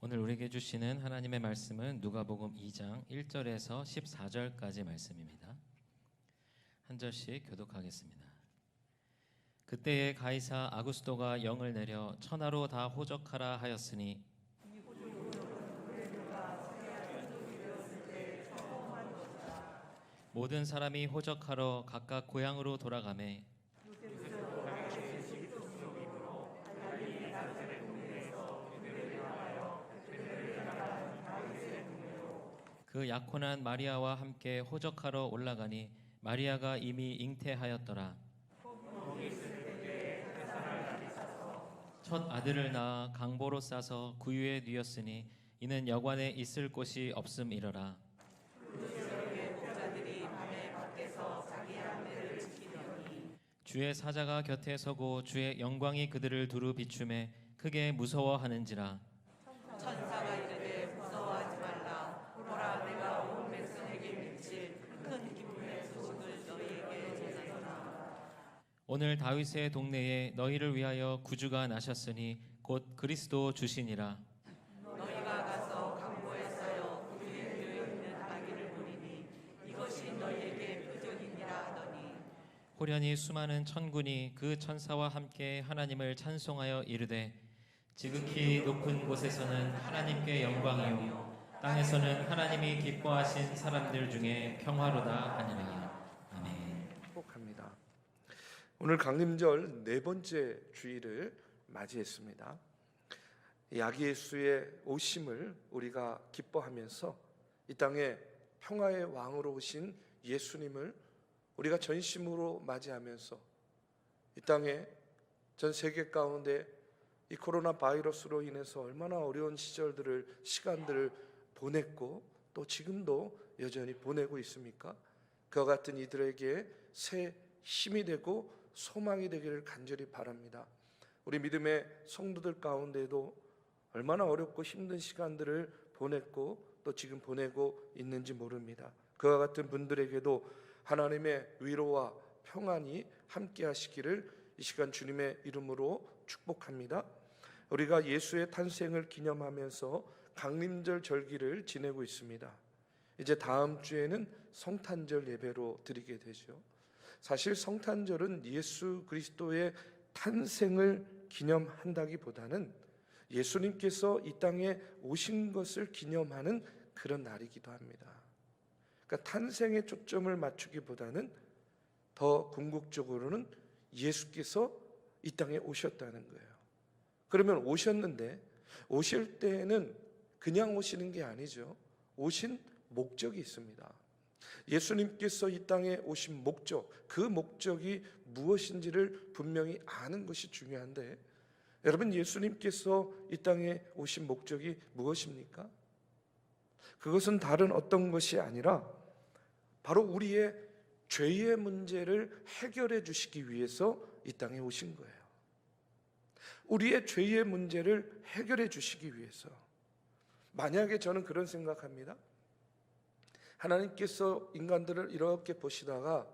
오늘 우리에게 주시는 하나님의 말씀은 누가복음 2장 1절에서 14절까지 말씀입니다. 한 절씩 교독하겠습니다. 그때에 가이사 아구스도가 영을 내려 천하로 다 호적하라 하였으니 모든 사람이 호적하러 각각 고향으로 돌아가매 그 약혼한 마리아와 함께 호적하러 올라가니 마리아가 이미 잉태하였더라. 첫 아들을 낳아 강보로 싸서 구유에 뉘었으니 이는 여관에 있을 곳이 없음이러라. 주의 사자가 곁에 서고 주의 영광이 그들을 두루 비추매 크게 무서워하는지라. 천사가 이르되 무서워하지 말라. 보라, 내가 온 백성에게 미칠 큰 기쁨의 소식을 너희에게 전하노라. 오늘 다윗의 동네에 너희를 위하여 구주가 나셨으니 곧 그리스도 주시니라. 너희가 가서 강보에 쌓여 구유에 놓여 있는 아기를 보리니 이것이 너희에게 표적이니라 하더니 호련히 수많은 천군이 그 천사와 함께 하나님을 찬송하여 이르되 지극히 높은 곳에서는 하나님께 영광이요 땅에서는 하나님이 기뻐하신 사람들 중에 평화로다 하니라. 아멘. 축복합니다. 오늘 강림절 네 번째 주일을 맞이했습니다. 이 아기 예수의 오심을 우리가 기뻐하면서 이 땅에 평화의 왕으로 오신 예수님을 우리가 전심으로 맞이하면서 이 땅에 전 세계 가운데 이 코로나 바이러스로 인해서 얼마나 어려운 시간들을 보냈고 또 지금도 여전히 보내고 있습니까? 그와 같은 이들에게 새 힘이 되고 소망이 되기를 간절히 바랍니다. 우리 믿음의 성도들 가운데도 얼마나 어렵고 힘든 시간들을 보냈고 또 지금 보내고 있는지 모릅니다. 그와 같은 분들에게도 하나님의 위로와 평안이 함께 하시기를 이 시간 주님의 이름으로 축복합니다. 우리가 예수의 탄생을 기념하면서 강림절 절기를 지내고 있습니다. 이제 다음 주에는 성탄절 예배로 드리게 되죠. 사실 성탄절은 예수 그리스도의 탄생을 기념한다기보다는 예수님께서 이 땅에 오신 것을 기념하는 그런 날이기도 합니다. 그러니까 탄생에 초점을 맞추기보다는 더 궁극적으로는 예수께서 이 땅에 오셨다는 거예요. 그러면 오셨는데 오실 때에는 그냥 오시는 게 아니죠. 오신 목적이 있습니다. 예수님께서 이 땅에 오신 목적, 그 목적이 무엇인지를 분명히 아는 것이 중요한데 여러분, 예수님께서 이 땅에 오신 목적이 무엇입니까? 그것은 다른 어떤 것이 아니라 바로 우리의 죄의 문제를 해결해 주시기 위해서 이 땅에 오신 거예요. 우리의 죄의 문제를 해결해 주시기 위해서. 만약에 저는 그런 생각합니다. 하나님께서 인간들을 이렇게 보시다가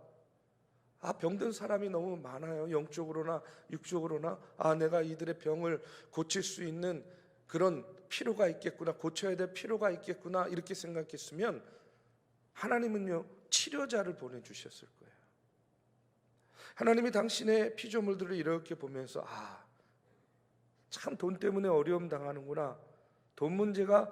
병든 사람이 너무 많아요. 영적으로나 육적으로나 내가 이들의 병을 고칠 수 있는 그런 필요가 있겠구나, 고쳐야 될 필요가 있겠구나 이렇게 생각했으면 하나님은요 치료자를 보내주셨을 거예요. 하나님이 당신의 피조물들을 이렇게 보면서 참 돈 때문에 어려움 당하는구나, 돈 문제가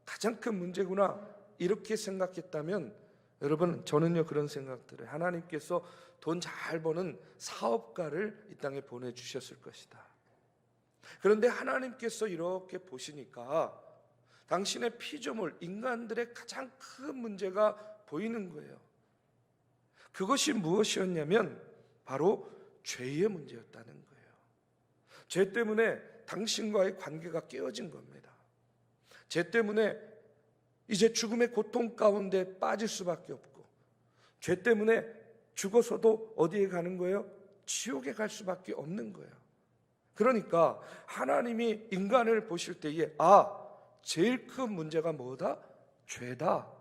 가장 큰 문제구나 이렇게 생각했다면 여러분, 저는요 그런 생각 들어요. 하나님께서 돈 잘 버는 사업가를 이 땅에 보내주셨을 것이다. 그런데 하나님께서 이렇게 보시니까 당신의 피조물, 인간들의 가장 큰 문제가 보이는 거예요. 그것이 무엇이었냐면 바로 죄의 문제였다는 거예요. 죄 때문에 당신과의 관계가 깨어진 겁니다. 죄 때문에 이제 죽음의 고통 가운데 빠질 수밖에 없고, 죄 때문에 죽어서도 어디에 가는 거예요? 지옥에 갈 수밖에 없는 거예요. 그러니까 하나님이 인간을 보실 때에 제일 큰 문제가 뭐다? 죄다.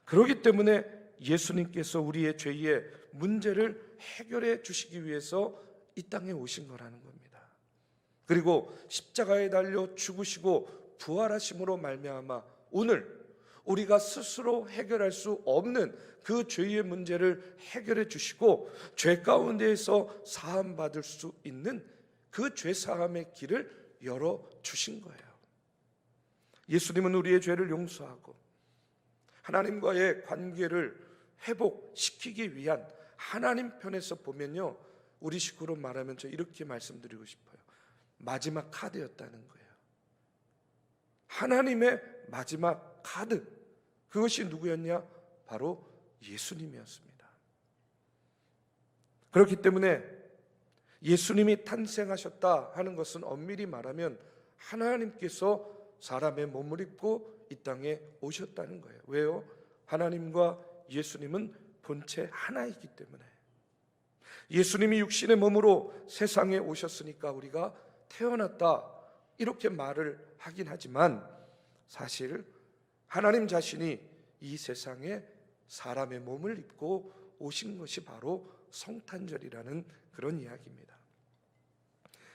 그렇기 때문에 예수님께서 우리의 죄의 문제를 해결해 주시기 위해서 이 땅에 오신 거라는 겁니다. 그리고 십자가에 달려 죽으시고 부활하심으로 말미암아 오늘 우리가 스스로 해결할 수 없는 그 죄의 문제를 해결해 주시고 죄 가운데에서 사함 받을 수 있는 그 죄 사함의 길을 열어 주신 거예요. 예수님은 우리의 죄를 용서하고 하나님과의 관계를 회복시키기 위한 하나님 편에서 보면요, 우리 식구로 말하면 저 이렇게 말씀드리고 싶어요. 마지막 카드였다는 거예요. 하나님의 마지막 카드, 그것이 누구였냐? 바로 예수님이었습니다. 그렇기 때문에 예수님이 탄생하셨다 하는 것은 엄밀히 말하면 하나님께서 사람의 몸을 입고 이 땅에 오셨다는 거예요. 왜요? 하나님과 예수님은 본체 하나이기 때문에. 예수님이 육신의 몸으로 세상에 오셨으니까 우리가 태어났다 이렇게 말을 하긴 하지만 사실 하나님 자신이 이 세상에 사람의 몸을 입고 오신 것이 바로 성탄절이라는 그런 이야기입니다.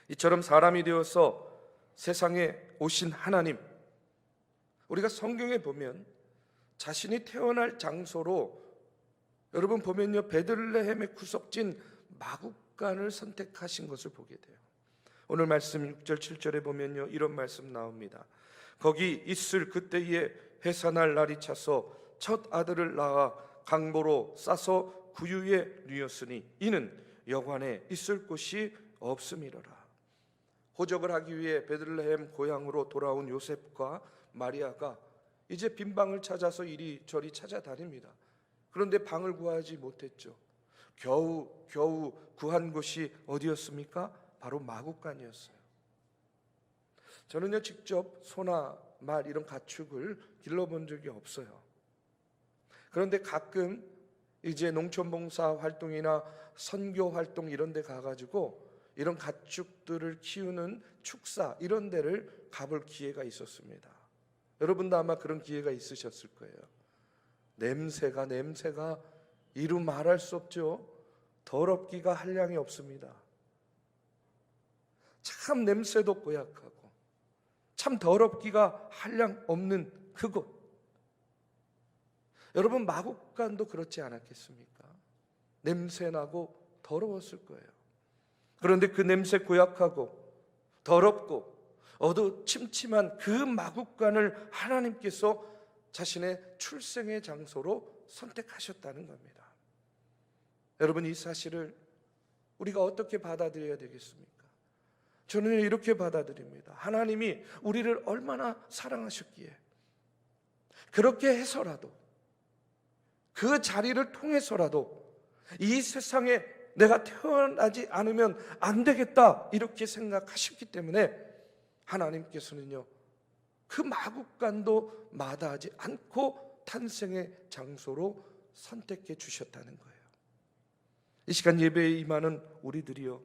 이처럼 사람이 되어서 세상에 오신 하나님, 우리가 성경에 보면 자신이 태어날 장소로 여러분 보면요, 베들레헴의 구석진 마국간을 선택하신 것을 보게 돼요. 오늘 말씀 6절 7절에 보면요, 이런 말씀 나옵니다. 거기 있을 그때에 해산할 날이 차서 첫 아들을 낳아 강보로 싸서 구유에 누였으니 이는 여관에 있을 곳이 없음이로라. 호적을 하기 위해 베들레헴 고향으로 돌아온 요셉과 마리아가 이제 빈 방을 찾아서 이리저리 찾아다닙니다. 그런데 방을 구하지 못했죠. 겨우 구한 곳이 어디였습니까? 바로 마국간이었어요. 저는요, 직접 소나 말 이런 가축을 길러본 적이 없어요. 그런데 가끔 이제 농촌봉사 활동이나 선교 활동 이런 데 가가지고 이런 가축들을 키우는 축사 이런 데를 가볼 기회가 있었습니다. 여러분도 아마 그런 기회가 있으셨을 거예요. 냄새가 이루 말할 수 없죠. 더럽기가 한량이 없습니다. 참 냄새도 고약하고 참 더럽기가 한량 없는 그곳. 여러분 마국간도 그렇지 않았겠습니까? 냄새나고 더러웠을 거예요. 그런데 그 냄새 고약하고 더럽고 어두침침한 그 마국간을 하나님께서 자신의 출생의 장소로 선택하셨다는 겁니다. 여러분 이 사실을 우리가 어떻게 받아들여야 되겠습니까? 저는 이렇게 받아들입니다. 하나님이 우리를 얼마나 사랑하셨기에 그렇게 해서라도 그 자리를 통해서라도 이 세상에 내가 태어나지 않으면 안 되겠다 이렇게 생각하셨기 때문에 하나님께서는요 그 마국간도 마다하지 않고 탄생의 장소로 선택해 주셨다는 거예요. 이 시간 예배에 임하는 우리들이요,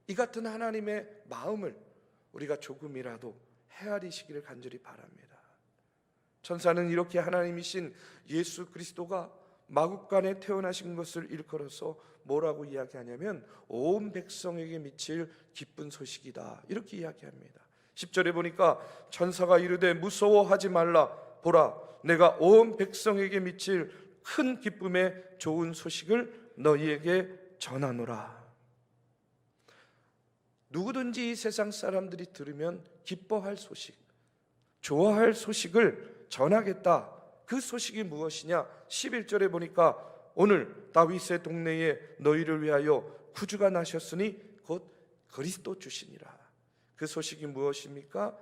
이 같은 하나님의 마음을 우리가 조금이라도 헤아리시기를 간절히 바랍니다. 천사는 이렇게 하나님이신 예수 그리스도가 마국간에 태어나신 것을 일컬어서 뭐라고 이야기하냐면 온 백성에게 미칠 기쁜 소식이다 이렇게 이야기합니다. 10절에 보니까 천사가 이르되 무서워하지 말라, 보라 내가 온 백성에게 미칠 큰 기쁨의 좋은 소식을 너희에게 전하노라. 누구든지 이 세상 사람들이 들으면 기뻐할 소식, 좋아할 소식을 전하겠다. 그 소식이 무엇이냐? 11절에 보니까 오늘 다윗의 동네에 너희를 위하여 구주가 나셨으니 곧 그리스도 주시니라. 그 소식이 무엇입니까?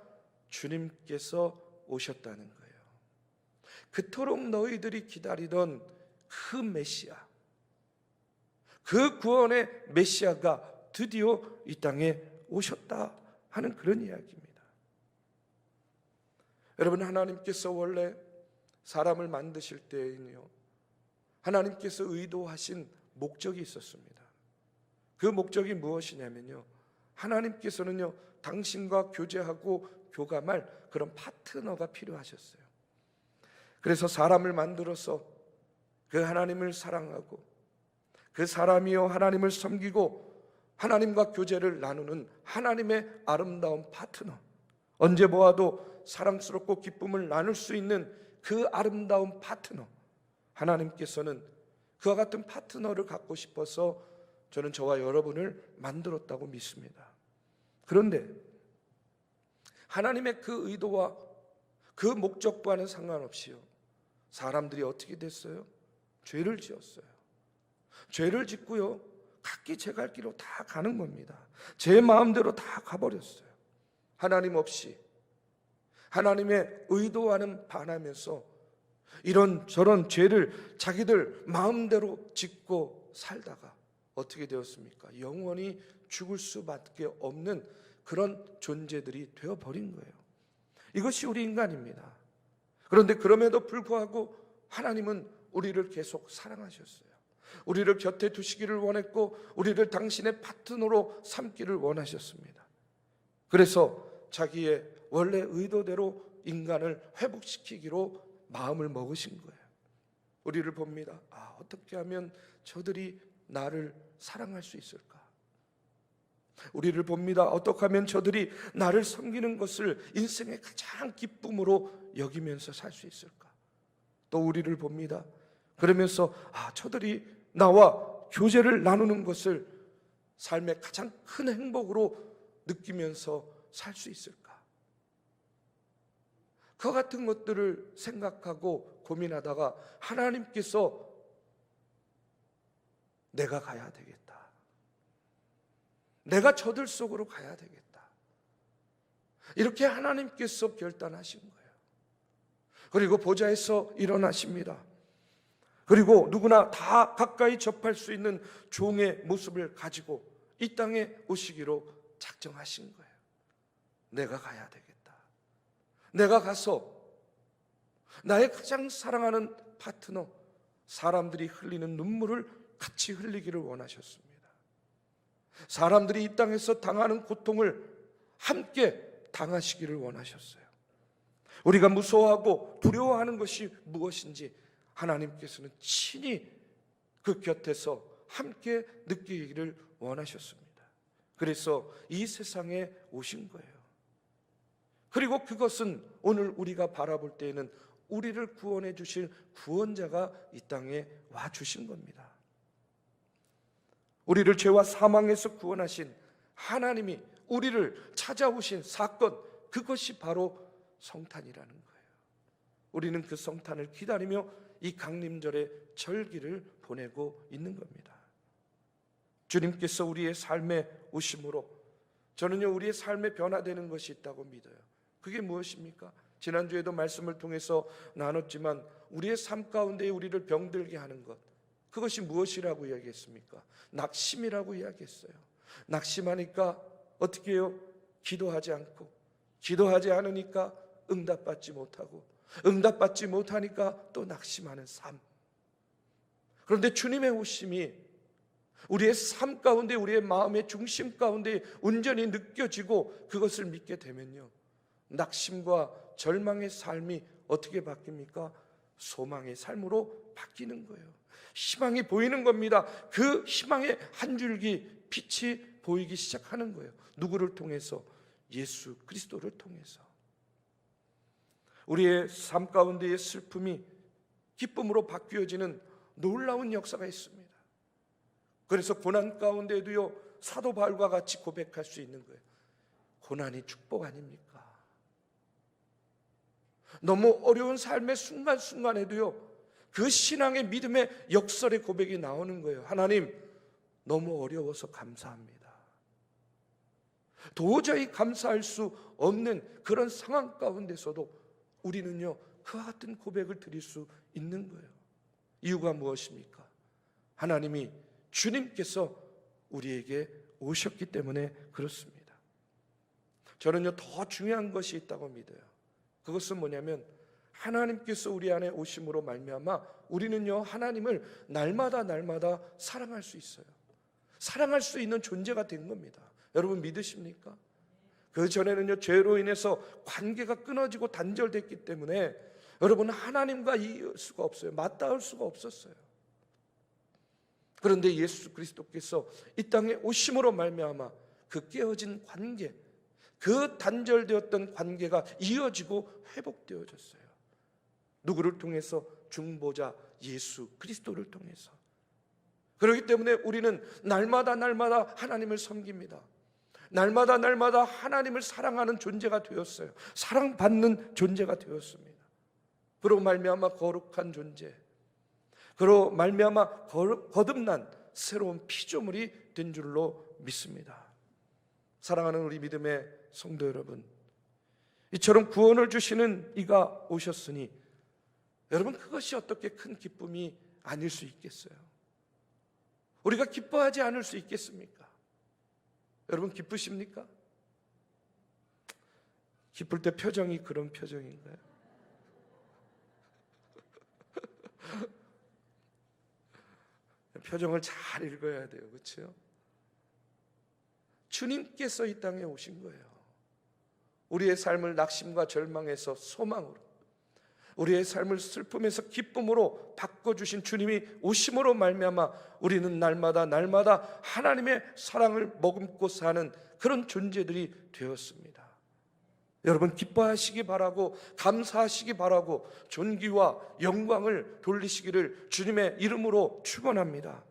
주님께서 오셨다는 거예요. 그토록 너희들이 기다리던 그 메시아, 그 구원의 메시아가 드디어 이 땅에 오셨다 하는 그런 이야기입니다. 여러분 하나님께서 원래 사람을 만드실 때에는요 하나님께서 의도하신 목적이 있었습니다. 그 목적이 무엇이냐면요, 하나님께서는요 당신과 교제하고 교감할 그런 파트너가 필요하셨어요. 그래서 사람을 만들어서 그 하나님을 사랑하고 그 사람이요 하나님을 섬기고 하나님과 교제를 나누는 하나님의 아름다운 파트너, 언제 보아도 사랑스럽고 기쁨을 나눌 수 있는 그 아름다운 파트너, 하나님께서는 그와 같은 파트너를 갖고 싶어서 저는 저와 여러분을 만들었다고 믿습니다. 그런데 하나님의 그 의도와 그 목적과는 상관없이요, 사람들이 어떻게 됐어요? 죄를 지었어요. 죄를 짓고요, 각기 제 갈 길로 다 가는 겁니다. 제 마음대로 다 가버렸어요. 하나님 없이 하나님의 의도와는 반하면서 이런 저런 죄를 자기들 마음대로 짓고 살다가 어떻게 되었습니까? 영원히 죽을 수밖에 없는 그런 존재들이 되어버린 거예요. 이것이 우리 인간입니다. 그런데 그럼에도 불구하고 하나님은 우리를 계속 사랑하셨어요. 우리를 곁에 두시기를 원했고 우리를 당신의 파트너로 삼기를 원하셨습니다. 그래서 자기의 원래 의도대로 인간을 회복시키기로 마음을 먹으신 거예요. 우리를 봅니다. 어떻게 하면 저들이 나를 사랑할 수 있을까? 우리를 봅니다. 어떻게 하면 저들이 나를 섬기는 것을 인생의 가장 기쁨으로 여기면서 살 수 있을까? 또 우리를 봅니다. 그러면서 저들이 나와 교제를 나누는 것을 삶의 가장 큰 행복으로 느끼면서 살 수 있을까? 그 같은 것들을 생각하고 고민하다가 하나님께서 내가 가야 되겠다, 내가 저들 속으로 가야 되겠다, 이렇게 하나님께서 결단하신 거예요. 그리고 보좌에서 일어나십니다. 그리고 누구나 다 가까이 접할 수 있는 종의 모습을 가지고 이 땅에 오시기로 작정하신 거예요. 내가 가야 되겠다. 내가 가서 나의 가장 사랑하는 파트너, 사람들이 흘리는 눈물을 같이 흘리기를 원하셨습니다. 사람들이 이 땅에서 당하는 고통을 함께 당하시기를 원하셨어요. 우리가 무서워하고 두려워하는 것이 무엇인지 하나님께서는 친히 그 곁에서 함께 느끼기를 원하셨습니다. 그래서 이 세상에 오신 거예요. 그리고 그것은 오늘 우리가 바라볼 때에는 우리를 구원해 주실 구원자가 이 땅에 와 주신 겁니다. 우리를 죄와 사망에서 구원하신 하나님이 우리를 찾아오신 사건, 그것이 바로 성탄이라는 거예요. 우리는 그 성탄을 기다리며 이 강림절의 절기를 보내고 있는 겁니다. 주님께서 우리의 삶에 오심으로 저는요, 우리의 삶에 변화되는 것이 있다고 믿어요. 그게 무엇입니까? 지난주에도 말씀을 통해서 나눴지만 우리의 삶 가운데 우리를 병들게 하는 것, 그것이 무엇이라고 이야기했습니까? 낙심이라고 이야기했어요. 낙심하니까 어떻게 해요? 기도하지 않고, 기도하지 않으니까 응답받지 못하고, 응답받지 못하니까 또 낙심하는 삶. 그런데 주님의 오심이 우리의 삶 가운데, 우리의 마음의 중심 가운데 온전히 느껴지고 그것을 믿게 되면요, 낙심과 절망의 삶이 어떻게 바뀝니까? 소망의 삶으로 바뀌는 거예요. 희망이 보이는 겁니다. 그 희망의 한 줄기 빛이 보이기 시작하는 거예요. 누구를 통해서? 예수 그리스도를 통해서. 우리의 삶 가운데의 슬픔이 기쁨으로 바뀌어지는 놀라운 역사가 있습니다. 그래서 고난 가운데도요, 사도 바울과 같이 고백할 수 있는 거예요. 고난이 축복 아닙니까? 너무 어려운 삶의 순간순간에도요, 그 신앙의 믿음의 역설의 고백이 나오는 거예요. 하나님, 너무 어려워서 감사합니다. 도저히 감사할 수 없는 그런 상황 가운데서도 우리는요, 그와 같은 고백을 드릴 수 있는 거예요. 이유가 무엇입니까? 하나님이, 주님께서 우리에게 오셨기 때문에 그렇습니다. 저는요, 더 중요한 것이 있다고 믿어요. 그것은 뭐냐면, 하나님께서 우리 안에 오심으로 말미암아 우리는요, 하나님을 날마다 사랑할 수 있어요. 사랑할 수 있는 존재가 된 겁니다. 여러분 믿으십니까? 그 전에는요, 죄로 인해서 관계가 끊어지고 단절됐기 때문에 여러분 하나님과 이을 수가 없어요. 맞닿을 수가 없었어요. 그런데 예수 그리스도께서 이 땅에 오심으로 말미암아 그 깨어진 관계, 그 단절되었던 관계가 이어지고 회복되어졌어요. 누구를 통해서? 중보자 예수 그리스도를 통해서. 그렇기 때문에 우리는 날마다 하나님을 섬깁니다. 날마다 하나님을 사랑하는 존재가 되었어요. 사랑받는 존재가 되었습니다. 그로 말미암아 거룩한 존재, 그로 말미암아 거듭난 새로운 피조물이 된 줄로 믿습니다. 사랑하는 우리 믿음의 성도 여러분, 이처럼 구원을 주시는 이가 오셨으니 여러분, 그것이 어떻게 큰 기쁨이 아닐 수 있겠어요? 우리가 기뻐하지 않을 수 있겠습니까? 여러분, 기쁘십니까? 기쁠 때 표정이 그런 표정인가요? 표정을 잘 읽어야 돼요. 그렇죠? 주님께서 이 땅에 오신 거예요. 우리의 삶을 낙심과 절망에서 소망으로, 우리의 삶을 슬픔에서 기쁨으로 바꿔주신 주님이 오심으로 말미암아 우리는 날마다 하나님의 사랑을 머금고 사는 그런 존재들이 되었습니다. 여러분, 기뻐하시기 바라고 감사하시기 바라고 존귀와 영광을 돌리시기를 주님의 이름으로 축원합니다.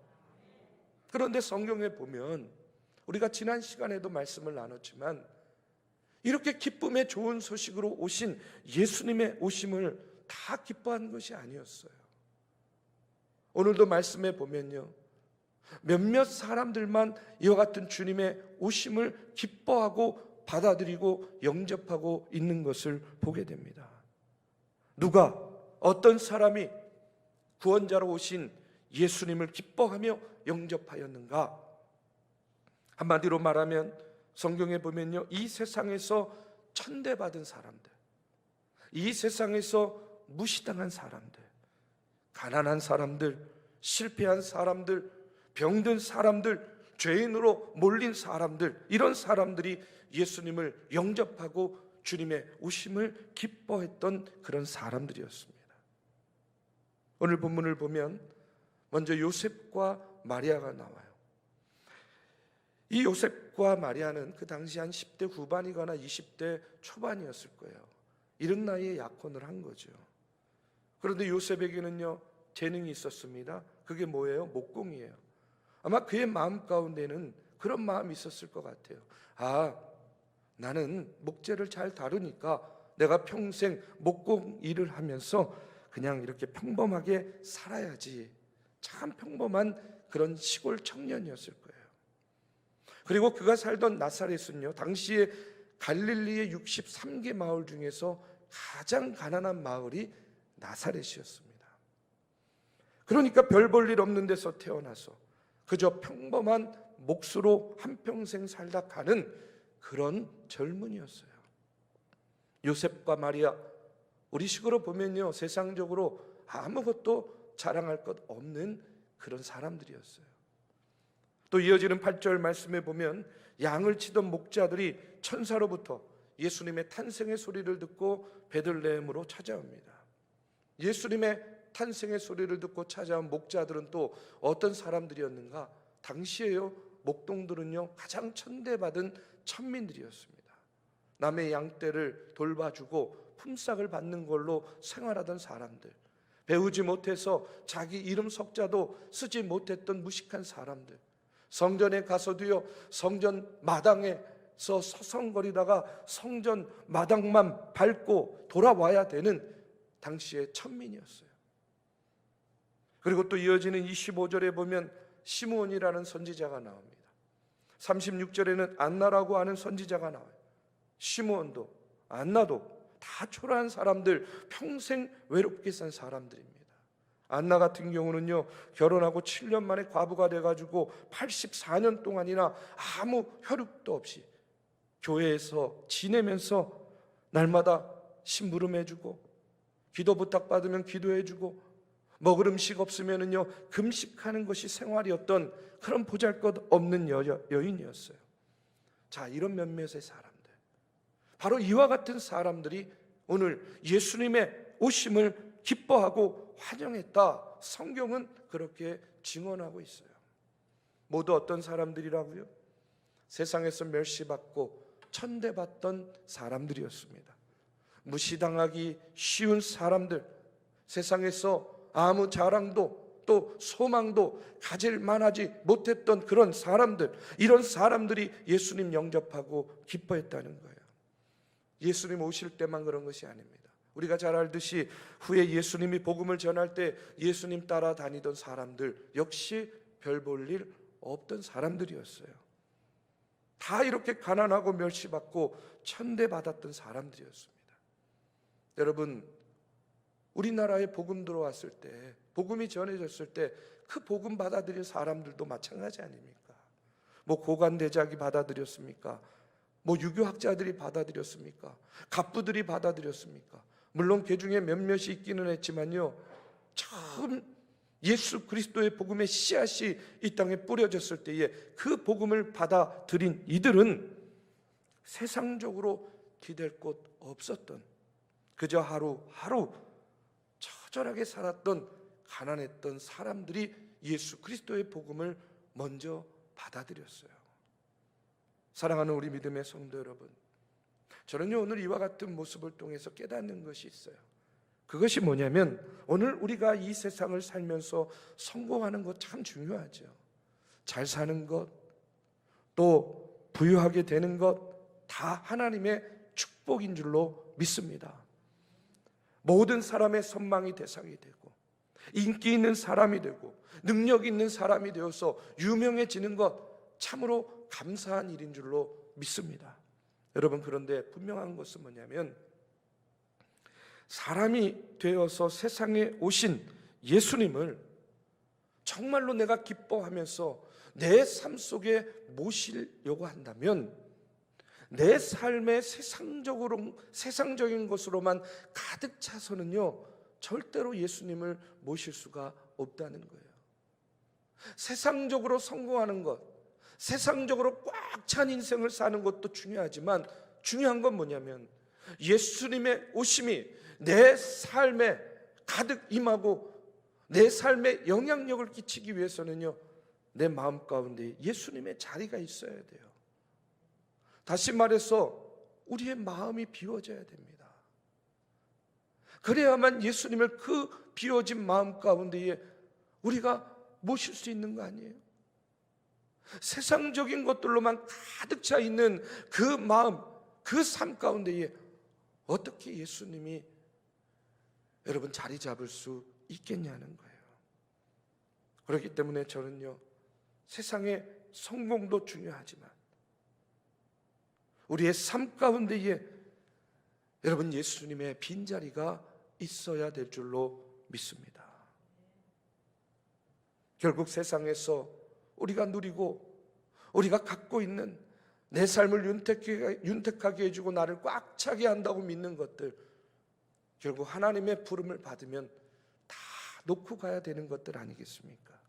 그런데 성경에 보면 우리가 지난 시간에도 말씀을 나눴지만 이렇게 기쁨의 좋은 소식으로 오신 예수님의 오심을 다 기뻐한 것이 아니었어요. 오늘도 말씀에 보면요, 몇몇 사람들만 이와 같은 주님의 오심을 기뻐하고 받아들이고 영접하고 있는 것을 보게 됩니다. 누가, 어떤 사람이 구원자로 오신 예수님을 기뻐하며 영접하였는가? 한마디로 말하면 성경에 보면요, 이 세상에서 천대받은 사람들, 이 세상에서 무시당한 사람들, 가난한 사람들, 실패한 사람들, 병든 사람들, 죄인으로 몰린 사람들, 이런 사람들이 예수님을 영접하고 주님의 오심을 기뻐했던 그런 사람들이었습니다. 오늘 본문을 보면 먼저 요셉과 마리아가 나와요. 이 요셉과 마리아는 그 당시 한 10대 후반이거나 20대 초반이었을 거예요. 이런 나이에 약혼을 한 거죠. 그런데 요셉에게는요, 재능이 있었습니다. 그게 뭐예요? 목공이에요. 아마 그의 마음 가운데는 그런 마음이 있었을 것 같아요. 아, 나는 목재를 잘 다루니까 내가 평생 목공 일을 하면서 그냥 이렇게 평범하게 살아야지. 참 평범한 그런 시골 청년이었을 거예요. 그리고 그가 살던 나사렛은요, 당시에 갈릴리의 63개 마을 중에서 가장 가난한 마을이 나사렛이었습니다. 그러니까 별 볼 일 없는 데서 태어나서 그저 평범한 몫으로 한평생 살다 가는 그런 젊은이였어요. 요셉과 마리아, 우리 식으로 보면요, 세상적으로 아무것도 자랑할 것 없는 그런 사람들이었어요. 또 이어지는 8절 말씀에 보면 양을 치던 목자들이 천사로부터 예수님의 탄생의 소리를 듣고 베들레헴으로 찾아옵니다. 예수님의 탄생의 소리를 듣고 찾아온 목자들은 또 어떤 사람들이었는가? 당시에요, 목동들은요, 가장 천대받은 천민들이었습니다. 남의 양떼를 돌봐주고 품삯을 받는 걸로 생활하던 사람들, 배우지 못해서 자기 이름 석자도 쓰지 못했던 무식한 사람들, 성전에 가서도요, 성전 마당에서 서성거리다가 성전 마당만 밟고 돌아와야 되는 당시의 천민이었어요. 그리고 또 이어지는 25절에 보면 시므온이라는 선지자가 나옵니다. 36절에는 안나라고 하는 선지자가 나와요. 시므온도 안나도 다 초라한 사람들, 평생 외롭게 산 사람들입니다. 안나 같은 경우는요, 결혼하고 7년 만에 과부가 돼가지고 84년 동안이나 아무 혈육도 없이 교회에서 지내면서 날마다 심부름해주고 기도 부탁받으면 기도해주고 먹을 음식 없으면은요, 금식하는 것이 생활이었던 그런 보잘것없는 여인이었어요. 자, 이런 몇몇의 사람들, 바로 이와 같은 사람들이 오늘 예수님의 오심을 기뻐하고 환영했다. 성경은 그렇게 증언하고 있어요. 모두 어떤 사람들이라고요? 세상에서 멸시받고 천대받던 사람들이었습니다. 무시당하기 쉬운 사람들, 세상에서 아무 자랑도 또 소망도 가질 만하지 못했던 그런 사람들, 이런 사람들이 예수님 영접하고 기뻐했다는 거예요. 예수님 오실 때만 그런 것이 아닙니다. 우리가 잘 알듯이 후에 예수님이 복음을 전할 때 예수님 따라다니던 사람들 역시 별 볼 일 없던 사람들이었어요. 다 이렇게 가난하고 멸시받고 천대받았던 사람들이었습니다. 여러분, 우리나라에 복음 들어왔을 때, 복음이 전해졌을 때 그 복음 받아들인 사람들도 마찬가지 아닙니까? 뭐 고관대작이 받아들였습니까? 뭐 유교학자들이 받아들였습니까? 갑부들이 받아들였습니까? 물론 그 중에 몇몇이 있기는 했지만요, 처음 예수 그리스도의 복음의 씨앗이 이 땅에 뿌려졌을 때에 그 복음을 받아들인 이들은 세상적으로 기댈 곳 없었던, 그저 하루하루 처절하게 살았던 가난했던 사람들이 예수 그리스도의 복음을 먼저 받아들였어요. 사랑하는 우리 믿음의 성도 여러분, 저는요 오늘 이와 같은 모습을 통해서 깨닫는 것이 있어요. 그것이 뭐냐면, 오늘 우리가 이 세상을 살면서 성공하는 것 참 중요하죠. 잘 사는 것, 또 부유하게 되는 것 다 하나님의 축복인 줄로 믿습니다. 모든 사람의 선망이 대상이 되고 인기 있는 사람이 되고 능력 있는 사람이 되어서 유명해지는 것 참으로 감사한 일인 줄로 믿습니다. 여러분, 그런데 분명한 것은 뭐냐면, 사람이 되어서 세상에 오신 예수님을 정말로 내가 기뻐하면서 내 삶 속에 모시려고 한다면 내 삶의 세상적인 것으로만 가득 차서는요 절대로 예수님을 모실 수가 없다는 거예요. 세상적으로 성공하는 것, 세상적으로 꽉 찬 인생을 사는 것도 중요하지만 중요한 건 뭐냐면 예수님의 오심이 내 삶에 가득 임하고 내 삶에 영향력을 끼치기 위해서는요 내 마음 가운데 예수님의 자리가 있어야 돼요. 다시 말해서 우리의 마음이 비워져야 됩니다. 그래야만 예수님을 그 비워진 마음 가운데에 우리가 모실 수 있는 거 아니에요? 세상적인 것들로만 가득 차 있는 그 마음, 그 삶 가운데에 어떻게 예수님이 여러분 자리 잡을 수 있겠냐는 거예요. 그렇기 때문에 저는요 세상의 성공도 중요하지만 우리의 삶 가운데에 여러분 예수님의 빈자리가 있어야 될 줄로 믿습니다. 결국 세상에서 우리가 누리고 우리가 갖고 있는 내 삶을 윤택하게 해주고 나를 꽉 차게 한다고 믿는 것들, 결국 하나님의 부름을 받으면 다 놓고 가야 되는 것들 아니겠습니까?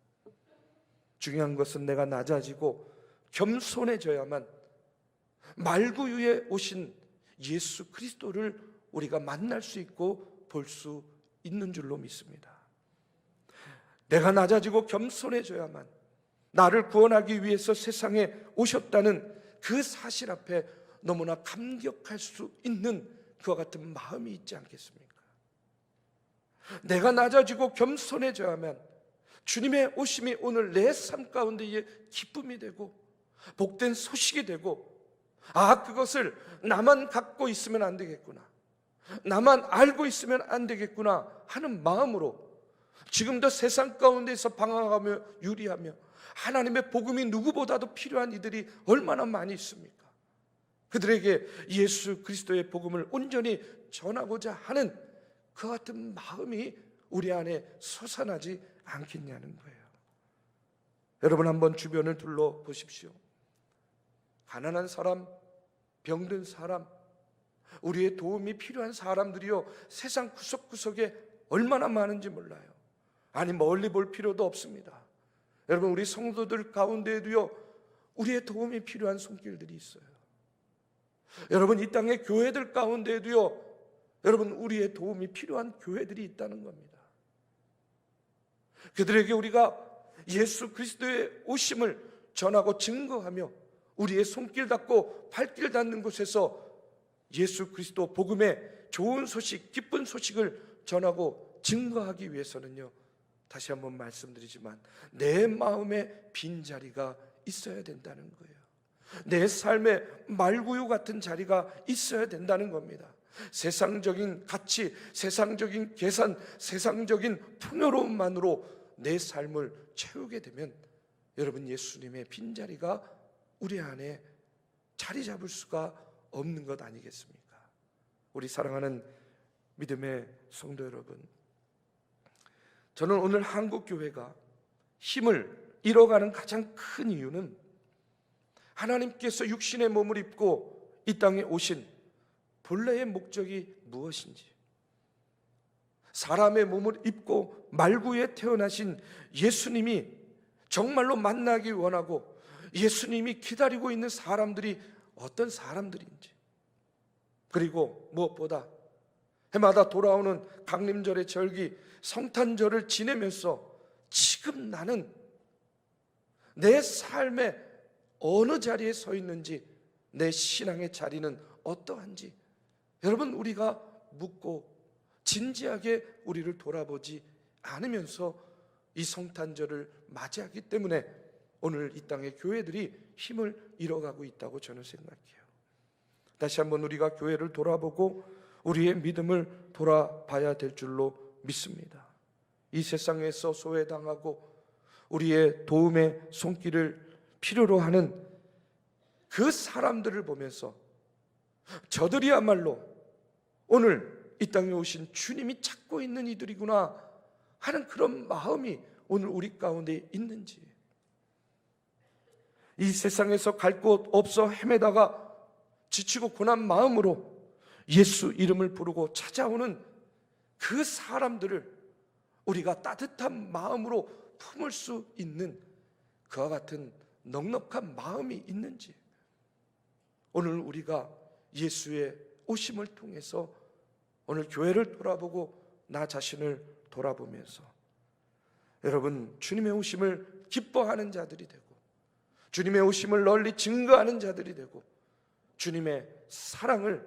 중요한 것은 내가 낮아지고 겸손해져야만 말구유에 오신 예수 그리스도를 우리가 만날 수 있고 볼 수 있는 줄로 믿습니다. 내가 낮아지고 겸손해져야만 나를 구원하기 위해서 세상에 오셨다는 그 사실 앞에 너무나 감격할 수 있는 그와 같은 마음이 있지 않겠습니까? 내가 낮아지고 겸손해져야만 주님의 오심이 오늘 내 삶 가운데에 기쁨이 되고 복된 소식이 되고, 그것을 나만 갖고 있으면 안 되겠구나, 나만 알고 있으면 안 되겠구나 하는 마음으로 지금도 세상 가운데서 방황하며 유리하며 하나님의 복음이 누구보다도 필요한 이들이 얼마나 많이 있습니까? 그들에게 예수 그리스도의 복음을 온전히 전하고자 하는 그 같은 마음이 우리 안에 솟아나지 않겠냐는 거예요. 여러분 한번 주변을 둘러보십시오. 가난한 사람, 병든 사람, 우리의 도움이 필요한 사람들이요 세상 구석구석에 얼마나 많은지 몰라요. 아니 멀리 볼 필요도 없습니다. 여러분 우리 성도들 가운데에도요 우리의 도움이 필요한 손길들이 있어요. 여러분 이 땅의 교회들 가운데에도요 여러분 우리의 도움이 필요한 교회들이 있다는 겁니다. 그들에게 우리가 예수 그리스도의 오심을 전하고 증거하며 우리의 손길 닿고 발길 닿는 곳에서 예수 그리스도 복음의 좋은 소식, 기쁜 소식을 전하고 증거하기 위해서는요, 다시 한번 말씀드리지만 내 마음에 빈자리가 있어야 된다는 거예요. 내 삶에 말구유 같은 자리가 있어야 된다는 겁니다. 세상적인 가치, 세상적인 계산, 세상적인 풍요로움만으로 내 삶을 채우게 되면 여러분, 예수님의 빈자리가 우리 안에 자리 잡을 수가 없는 것 아니겠습니까? 우리 사랑하는 믿음의 성도 여러분, 저는 오늘 한국 교회가 힘을 잃어가는 가장 큰 이유는 하나님께서 육신의 몸을 입고 이 땅에 오신 본래의 목적이 무엇인지, 사람의 몸을 입고 말구에 태어나신 예수님이 정말로 만나기 원하고 예수님이 기다리고 있는 사람들이 어떤 사람들인지, 그리고 무엇보다 해마다 돌아오는 강림절의 절기 성탄절을 지내면서 지금 나는 내 삶의 어느 자리에 서 있는지, 내 신앙의 자리는 어떠한지 여러분, 우리가 묻고 진지하게 우리를 돌아보지 않으면서 이 성탄절을 맞이하기 때문에 오늘 이 땅의 교회들이 힘을 잃어가고 있다고 저는 생각해요. 다시 한번 우리가 교회를 돌아보고 우리의 믿음을 돌아봐야 될 줄로 믿습니다. 이 세상에서 소외당하고 우리의 도움의 손길을 필요로 하는 그 사람들을 보면서 저들이야말로 오늘 이 땅에 오신 주님이 찾고 있는 이들이구나 하는 그런 마음이 오늘 우리 가운데 있는지, 이 세상에서 갈 곳 없어 헤매다가 지치고 고난 마음으로 예수 이름을 부르고 찾아오는 그 사람들을 우리가 따뜻한 마음으로 품을 수 있는 그와 같은 넉넉한 마음이 있는지, 오늘 우리가 예수의 오심을 통해서 오늘 교회를 돌아보고 나 자신을 돌아보면서 여러분, 주님의 오심을 기뻐하는 자들이 되고 주님의 오심을 널리 증거하는 자들이 되고 주님의 사랑을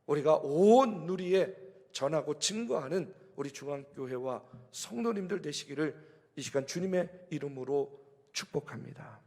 우리가 온 누리에 전하고 증거하는 우리 중앙교회와 성도님들 되시기를 이 시간 주님의 이름으로 축복합니다.